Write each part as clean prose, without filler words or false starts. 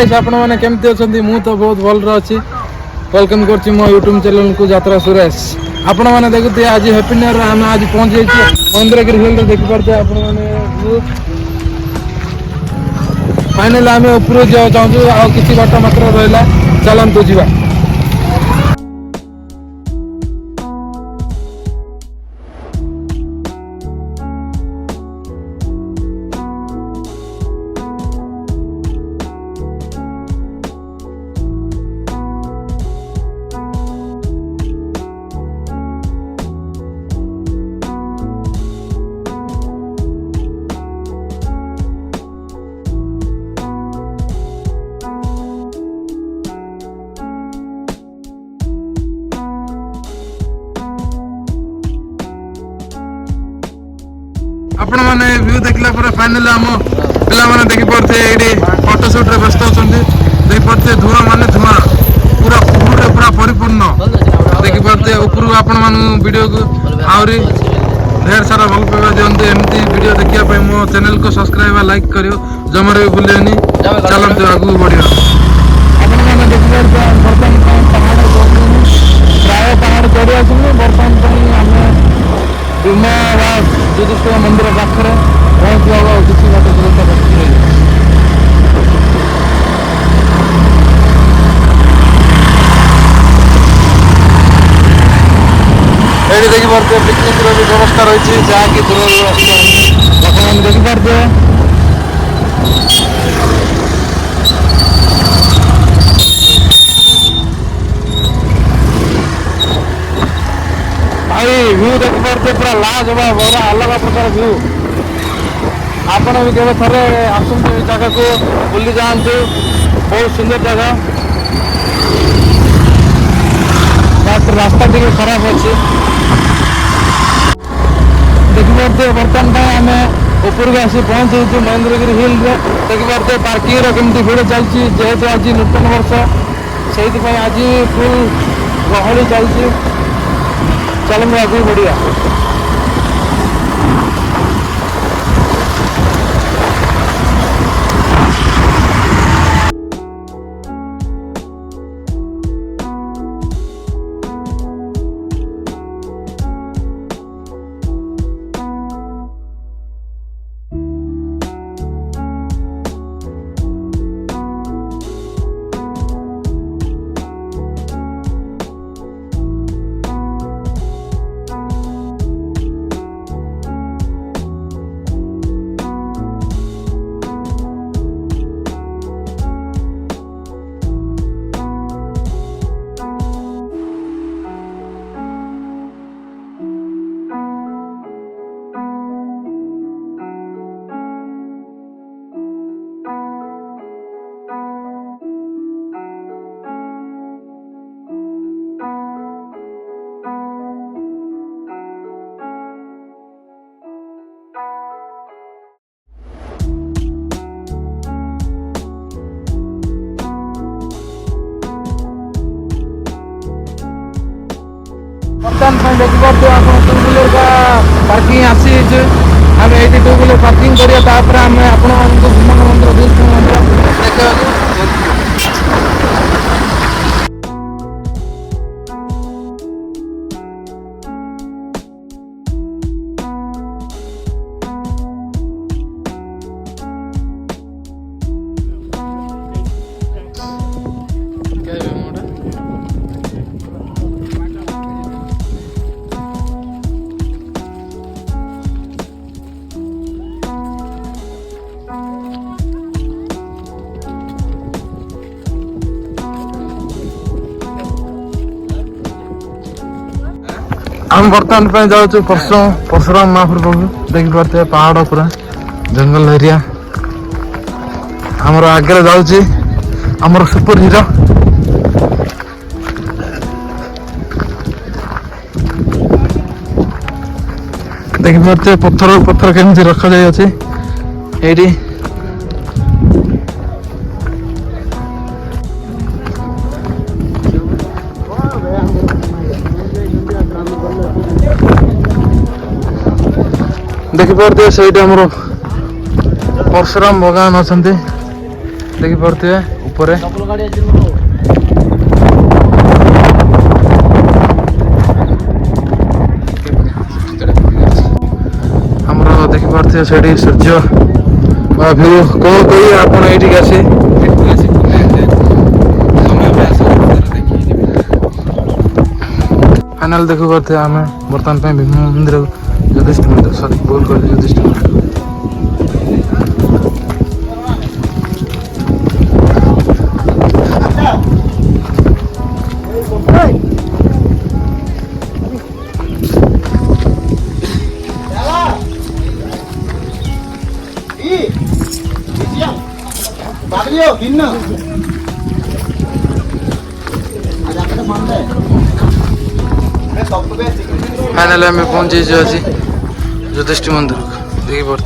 Guys आपण माने केमती अछंती मु तो बहुत भल रा अछि वेलकम करछि मो YouTube चैनल को यात्रा सुरेश आपण माने देखुते आज हैप्पी न्यू ईयर हम आज पहुंच जाइछि मंदिरगिरी हिल रे देखि परते आपण माने फाइनल हम ऊपर जा चाहू आ किछि बाटा मात्र रहला चलंतु जीवा आपण माने व्यू देखला पर फाइनल हम पिला माने देखि परथे एडी फोटो शूट रे व्यस्त होचंदी देखि परथे धुआ माने धुआ पूरा कुहुरे पूरा परिपूर्ण देखि परथे ऊपर आपण मानु वीडियो को आउरी ढेर सारा भल पावा दियंते एमती वीडियो देखिया पय मो चैनल को सब्सक्राइब आ लाइक करियो जमरे भूलेनी चलंते आगु बढ़िया आपण माने देखि परथे बर्तन पहाड़ प्राय पहाड़ चढ़ी आछन बर्तन पई हम जुदिष्ट मंदिर पाखे पहुँचा किसी बात ये देखी पारे पिकनिक भी व्यवस्था रही जहाँकि दूर लोक देखी पारे भाई व्यू देखी पारे पूरा लाजवाब बड़ा अलग प्रकार व्यू आपण भी केवे थरे आसंतु ए जगह को बुली जांतु बहुत सुंदर जगह बट रास्ता टिके खराब अछि देखि पारे बर्तन पे हमें ऊपर के आसी पहुंच छु महेंद्रगिरी हिल रे देखि पारे पार्किंग रो केमती भीड़ चलछि जेहेतु आज नूतन वर्ष सेहि पय आज फुल गहली चलछि चलेंगे अभी बढ़िया देखी पारे आप टू व्हीलर का पार्किंग आसी आम ये टू व्हीलर पार्किंग करिया आम आपण भीमन मंदिर विष्णु मंदिर देखा हम बर्तमान पे जाऊँ परशुराम महाप्रभु देखी पारे पहाड़ पूरा जंगल एरिया हमर आगे जाऊँ हमर सुपर हीरो देखी पारे पत्थर पत्थर केमती रखा जाए ये देखिपारे से परशुराम भगवान अच्छा देखी पारे ऊपर आमर देखी पारे से सूर्य व्यू कौन कही आप ये आसी फाइनाल देखी पारे आम बर्तमान भीम मंदिर युधिष्ठिर मंदिर सॉरी बोल कर युधिष्ठिर मंदिर फाइनल आम पहुंची आज युधिष्ठिर मंदिर देखी पारे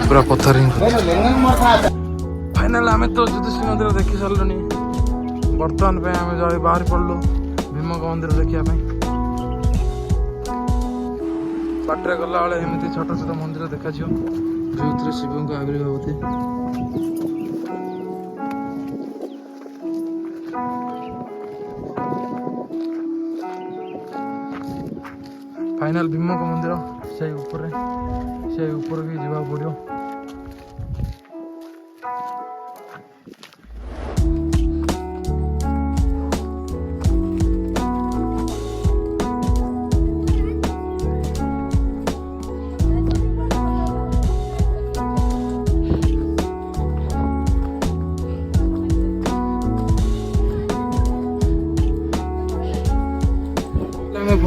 पूरा पत्थर फाइनल आम तो युधिष्ठिर मंदिर देखी सारे बर्तमान आम बाहर पड़लु भीम मंदिर देखा बाटर गला बेले एमती छोट छोट मंदिर देखा जो शिव को आविर्भाव होते फाइनल भीम मंदिर से ऊपर भी जावा पड़ो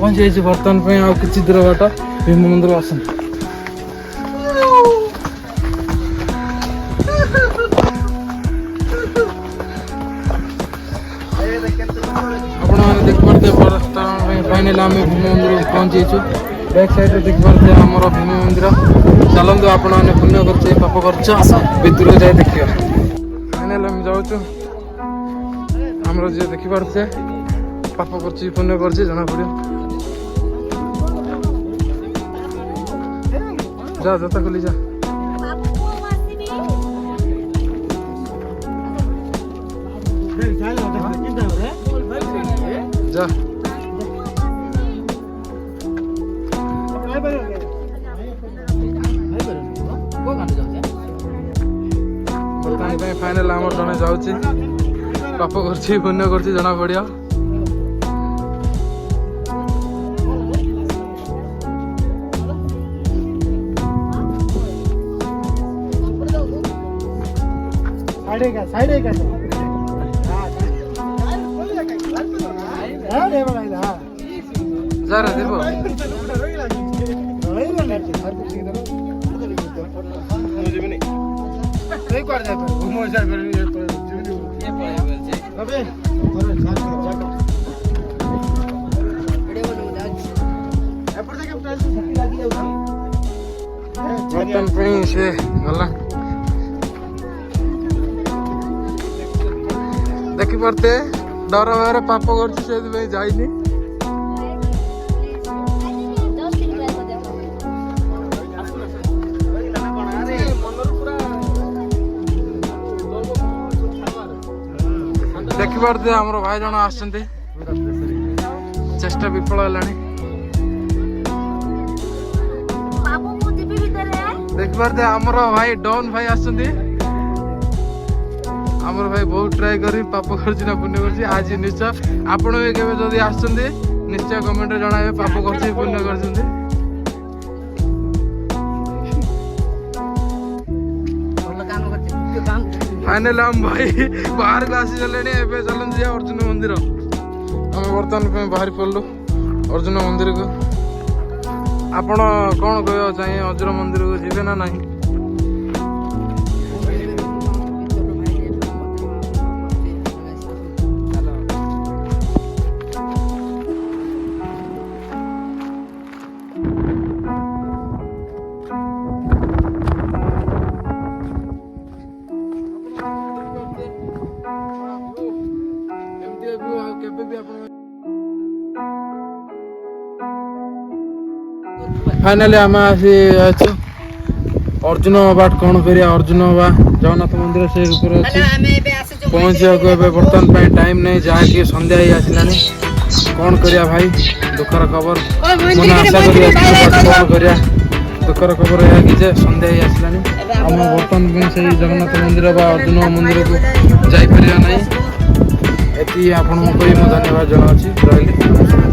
पहुंच जाइए बर्तमान आउ कि दूर बाट भीम मंदिर आस फाइनल आम भीम मंदिर पहुंच जाइए बैक साइड देख पारे आमर भीम मंदिर चलते आपण मैंने पुण्य कर पाप कर दूर जाए देखिए फाइनल आम जाऊँ आमर जी देखी पारे पाप कर पुण्य कर जना पड़ो जा जता खोली जा जा फाइनल आमर जड़े जाऊँगी पाप कर पुण्य कर जना पड़िया जा रहा देखो से गला देखी पारे डर भय पाप कर जाइनी देखी पारे आमर भाई जन आसते चेष्टा विफल है देखी पारे आमर भाई डॉन भाई आसते आमर भाई बहुत ट्राए कर पाप कर पुण्य कर आज निश्चय आपण भी केवे जदि आसते निश्चय कमेंट जणावे पाप कर पुण्य कर फाइनल आम भाई बाहर को आसी गले चलते अर्जुन मंदिर आम बर्तमान बाहर पड़लु अर्जुन मंदिर को आपण कौन कह चाहिए अर्जुन मंदिर को जीवे ना नहीं फाइनली आम आसी अर्जुन बाट कौन करिया अर्जुन बा जगन्नाथ मंदिर से ऊपर अछि पहुंचिया को एबे बर्तन पे टाइम नहीं जाके संध्या ही आसिलानी कौन करिया भाई दुखर खबर मन आशा करिया कौन करिया दुखर खबर है कि जे संध्या ही आसिलानी हम बर्तन पे से जगन्नाथ मंदिर बा अर्जुन मंदिर को जाई परिया नहीं एती आपण को धन्यवाद जनाछि रहली।